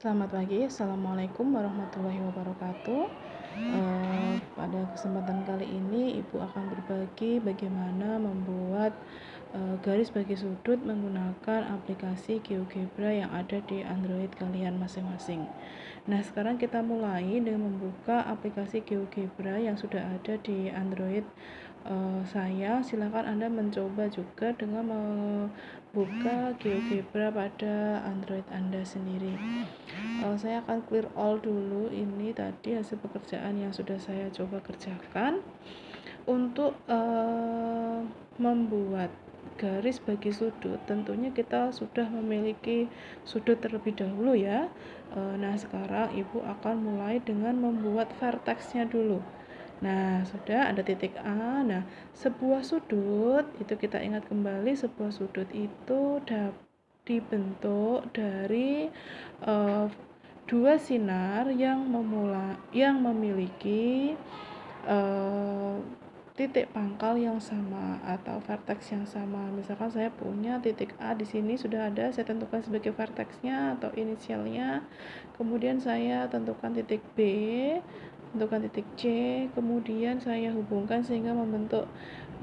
Selamat pagi, Assalamualaikum warahmatullahi wabarakatuh. Pada kesempatan kali ini, Ibu akan berbagi bagaimana membuat garis bagi sudut menggunakan aplikasi GeoGebra yang ada di Android kalian masing-masing. Nah, sekarang kita mulai dengan membuka aplikasi GeoGebra yang sudah ada di Android saya. Silakan Anda mencoba juga dengan membuka GeoGebra pada Android Anda sendiri. Saya akan clear all dulu. Ini tadi hasil pekerjaan yang sudah saya coba kerjakan untuk membuat garis bagi sudut. Tentunya kita sudah memiliki sudut terlebih dahulu ya. Nah, sekarang Ibu akan mulai dengan membuat vertexnya dulu. Nah, sudah ada titik A. Nah, sebuah sudut itu kita ingat kembali, sebuah sudut itu dibentuk dari dua sinar yang memiliki titik pangkal yang sama atau vertex yang sama. Misalkan saya punya titik A di sini sudah ada, saya tentukan sebagai vertexnya atau inisialnya. Kemudian saya tentukan titik B, tentukan titik C, kemudian saya hubungkan sehingga membentuk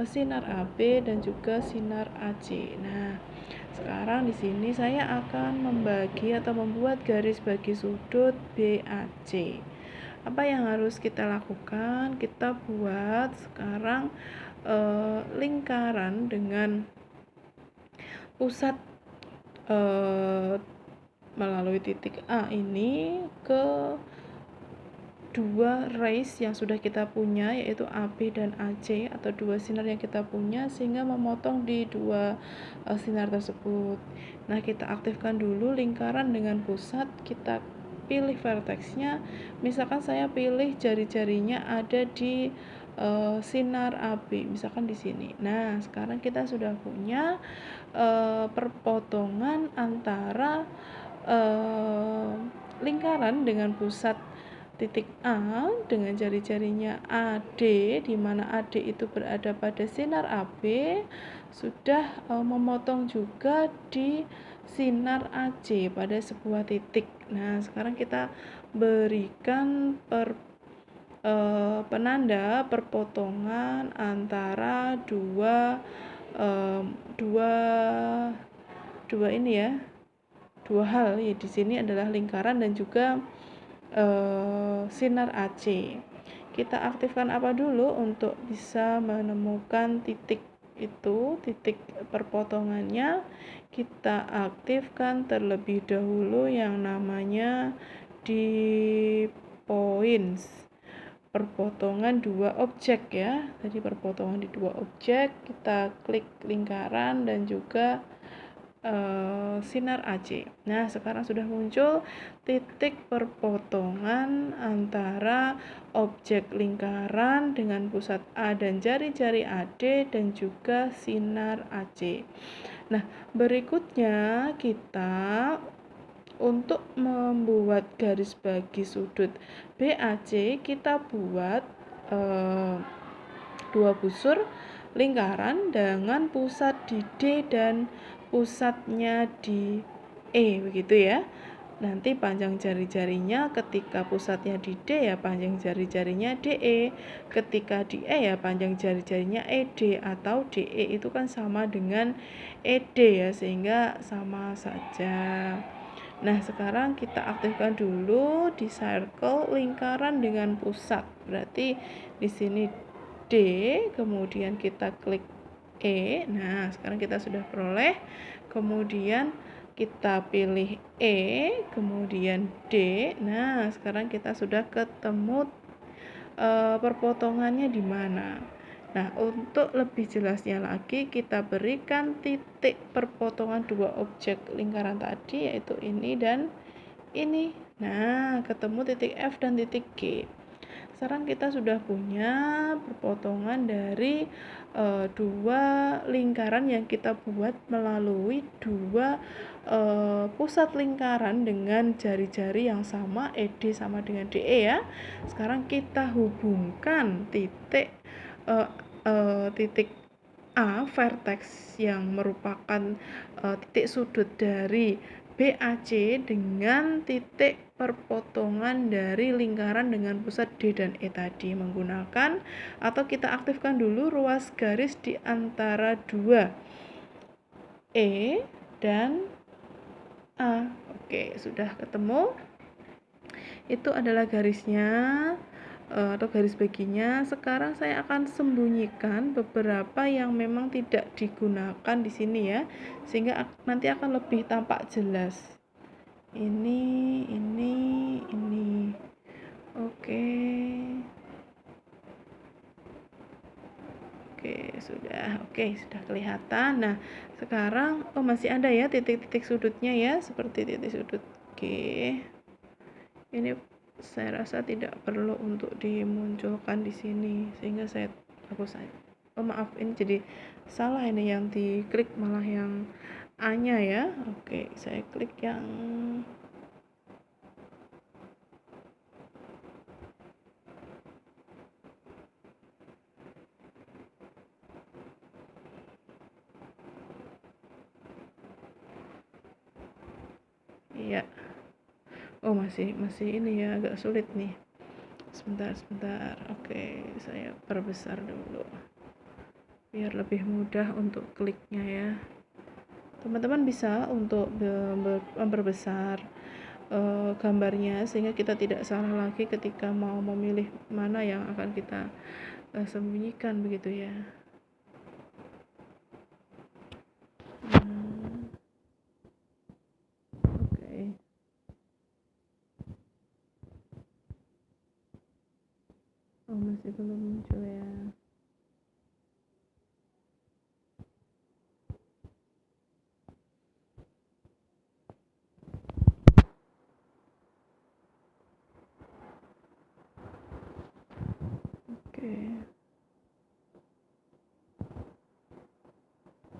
sinar AB dan juga sinar AC. Nah, sekarang di sini saya akan membagi atau membuat garis bagi sudut BAC. Apa yang harus kita lakukan? Kita buat sekarang lingkaran dengan pusat melalui titik A ini ke dua rays yang sudah kita punya, yaitu AB dan AC, atau dua sinar yang kita punya, sehingga memotong di dua sinar tersebut. Nah, kita aktifkan dulu lingkaran dengan pusat, kita pilih vertexnya. Misalkan saya pilih jari-jarinya ada di sinar AB, misalkan di sini. Nah, sekarang kita sudah punya perpotongan antara lingkaran dengan pusat titik A dengan jari-jarinya AD, di mana AD itu berada pada sinar AB, sudah memotong juga di sinar AC pada sebuah titik. Nah, sekarang kita berikan penanda perpotongan antara dua ini ya, dua hal ya. Di sini adalah lingkaran dan juga sinar AC. Kita aktifkan apa dulu untuk bisa menemukan titik itu, titik perpotongannya. Kita aktifkan terlebih dahulu yang namanya di points, perpotongan dua objek ya. Tadi perpotongan di dua objek, kita klik lingkaran dan juga sinar AC. Nah, sekarang sudah muncul titik perpotongan antara objek lingkaran dengan pusat A dan jari-jari AD dan juga sinar AC. Nah, berikutnya kita untuk membuat garis bagi sudut BAC, kita buat dua busur lingkaran dengan pusat di D dan pusatnya di E, begitu ya. Nanti panjang jari-jarinya ketika pusatnya di D ya panjang jari-jarinya DE, ketika di E ya panjang jari-jarinya ED, atau DE itu kan sama dengan ED ya, sehingga sama saja. Nah, sekarang kita aktifkan dulu di circle lingkaran dengan pusat. Berarti di sini D, kemudian kita klik E. Nah, sekarang kita sudah peroleh. Kemudian kita pilih E, kemudian D. Nah, sekarang kita sudah ketemu perpotongannya di mana. Nah, untuk lebih jelasnya lagi, kita berikan titik perpotongan dua objek lingkaran tadi, yaitu ini dan ini. Nah, ketemu titik F dan titik G. Sekarang kita sudah punya perpotongan dari dua lingkaran yang kita buat melalui dua pusat lingkaran dengan jari-jari yang sama, ED sama dengan DE ya. Sekarang kita hubungkan titik A, vertex yang merupakan titik sudut dari BAC dengan titik perpotongan dari lingkaran dengan pusat D dan E tadi menggunakan, atau kita aktifkan dulu ruas garis di antara dua E dan A. Oke, sudah ketemu. Itu adalah garisnya atau garis baginya. Sekarang saya akan sembunyikan beberapa yang memang tidak digunakan di sini ya, sehingga nanti akan lebih tampak jelas. Ini. Oke, sudah kelihatan. Nah, sekarang masih ada ya titik-titik sudutnya ya, seperti titik sudut. Oke. Ini saya rasa tidak perlu untuk dimunculkan di sini, sehingga saya hapus saja. Maaf, ini jadi salah, ini yang diklik malah yang A-nya ya. Oke, saya klik yang iya. Masih ini ya, agak sulit nih. Sebentar. Oke, saya perbesar dulu biar lebih mudah untuk kliknya ya. Teman-teman bisa untuk memperbesar gambarnya sehingga kita tidak salah lagi ketika mau memilih mana yang akan kita sembunyikan, begitu ya. Masih belum muncul ya.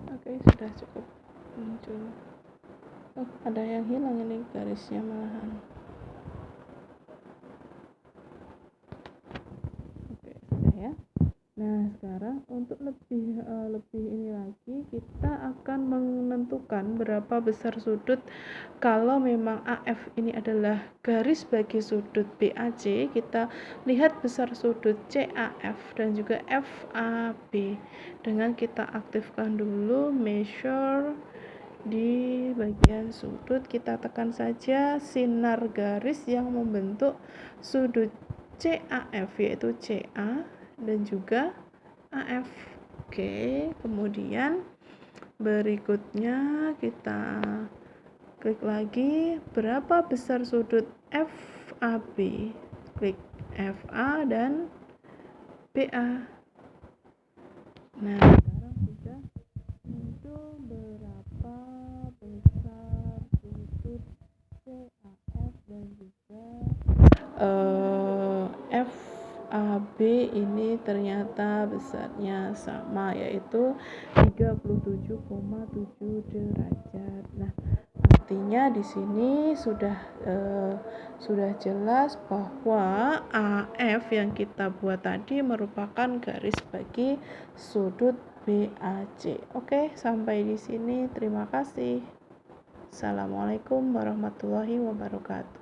Oke, sudah cukup muncul. Ada yang hilang ini garisnya malahan. Oke, sudah ya. Nah, sekarang untuk lebih ini lagi, kita akan menentukan berapa besar sudut. Kalau memang AF ini adalah garis bagi sudut BAC, kita lihat besar sudut CAF dan juga FAB dengan kita aktifkan dulu measure di bagian sudut. Kita tekan saja sinar garis yang membentuk sudut CAF, yaitu CA dan juga AF. Oke, kemudian berikutnya kita klik lagi berapa besar sudut FAB. Klik FA dan BA. Nah, sekarang sudah muncul berapa besar sudut CAF dan juga FAB ini ternyata besarnya sama, yaitu 37,7 derajat. Nah, artinya di sini sudah jelas bahwa AF yang kita buat tadi merupakan garis bagi sudut BAC. Oke, sampai di sini. Terima kasih. Assalamualaikum warahmatullahi wabarakatuh.